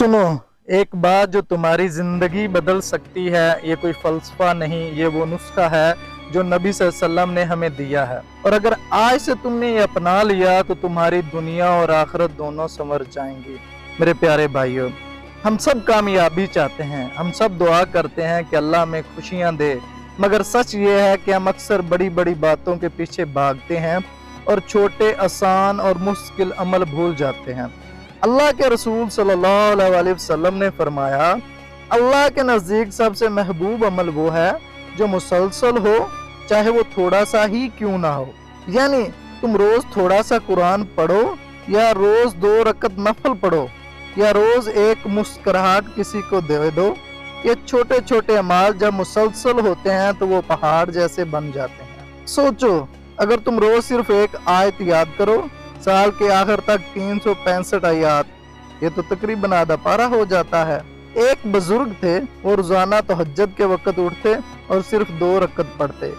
सुनो, एक बात जो तुम्हारी जिंदगी बदल सकती है, ये कोई फलसफा नहीं, ये वो नुस्खा है जो नबी सल्लल्लाहु अलैहि वसल्लम ने हमें दिया है। और अगर आज से तुमने ये अपना लिया तो तुम्हारी दुनिया और आखिरत दोनों संवर जाएंगी। मेरे प्यारे भाइयों, हम सब कामयाबी चाहते हैं, हम सब दुआ करते हैं कि अल्लाह हमें खुशियां दे, मगर सच ये है कि हम अक्सर बड़ी बड़ी बातों के पीछे भागते हैं और छोटे आसान और मुश्किल अमल भूल जाते हैं। अल्लाह के रसूल सल्लल्लाहु अलैहि वसल्लम ने फरमाया, अल्लाह के नज़दीक सबसे महबूब अमल वो है जो मुसलसल हो, चाहे वो थोड़ा सा ही क्यों ना हो। यानी तुम रोज थोड़ा सा कुरान पढ़ो, या रोज 2 रकत नफल पढ़ो, या रोज एक मुस्कुराहट किसी को दे दो। ये छोटे छोटे अमाल जब मुसलसल होते हैं तो वो पहाड़ जैसे बन जाते हैं। सोचो, अगर तुम रोज सिर्फ एक आयत याद करो, साल के आखिर तक 365 आयत, ये तो तकरीबन आधा पारा हो जाता है। एक बुजुर्ग थे, वो रोजाना तहज्जुद के वक्त उठते और सिर्फ 2 रकत पढ़ते।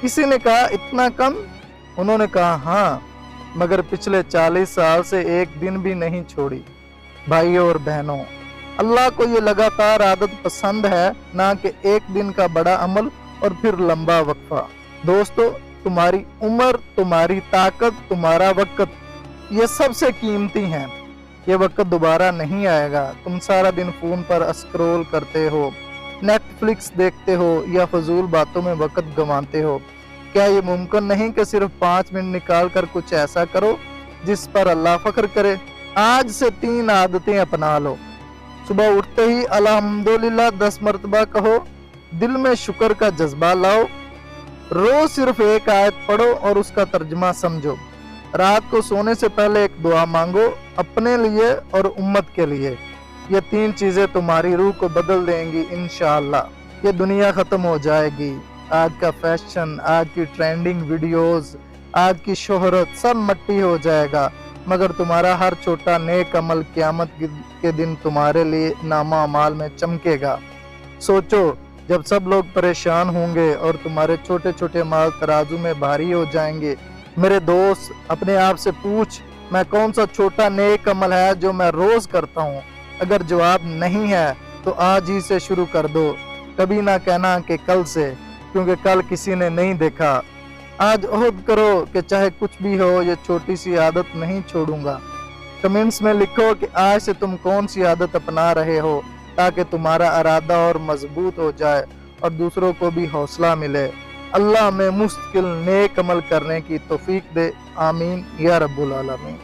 किसी ने कहा इतना कम? उन्होंने कहा हाँ, मगर पिछले 40 साल से एक दिन भी नहीं छोड़ी। भाइयों और बहनों, अल्लाह को ये लगातार आदत पसंद है, ना कि एक दिन का बड़ा अमल और फिर लंबा वक्फा। दोस्तों, तुम्हारी उम्र, तुम्हारी ताकत, तुम्हारा वक्त, ये सबसे कीमती हैं। ये वक्त दोबारा नहीं आएगा। तुम सारा दिन फोन पर स्क्रॉल करते हो, नेटफ्लिक्स देखते हो या फजूल बातों में वक्त गंवाते हो। क्या ये मुमकिन नहीं कि सिर्फ 5 मिनट निकाल कर कुछ ऐसा करो जिस पर अल्लाह फख्र करे? आज से 3 आदतें अपना लो। सुबह उठते ही अल्हम्दुलिल्लाह 10 मरतबा कहो, दिल में शुक्र का जज्बा लाओ। रोज सिर्फ एक आयत पढ़ो और उसका तर्जुमा समझो। रात को सोने से पहले एक दुआ मांगो, अपने लिए और उम्मत के लिए। ये 3 चीजें तुम्हारी रूह को बदल देंगी इंशाअल्लाह। ये दुनिया खत्म हो जाएगी। आज का फैशन, आज की ट्रेंडिंग वीडियोस, आज की शोहरत, सब मट्टी हो जाएगा, मगर तुम्हारा हर छोटा नेक अमल क़यामत के दिन तुम्हारे लिए नामा अमाल में चमकेगा। सोचो, जब सब लोग परेशान होंगे और तुम्हारे छोटे छोटे माल तराजू में भारी हो जाएंगे। मेरे दोस्त, अपने आप से पूछ, मैं कौन सा छोटा नेक अमल है जो मैं रोज करता हूँ? अगर जवाब नहीं है तो आज ही से शुरू कर दो। कभी ना कहना कि कल से, क्योंकि कल किसी ने नहीं देखा। आज अहद करो कि चाहे कुछ भी हो, ये छोटी सी आदत नहीं छोड़ूंगा। कमेंट्स में लिखो कि आज से तुम कौन सी आदत अपना रहे हो, ताकि तुम्हारा इरादा और मजबूत हो जाए और दूसरों को भी हौसला मिले। अल्लाह में मुस्तकिल नेक अमल करने की तौफीक दे। आमीन या रब्बुल आलमीन।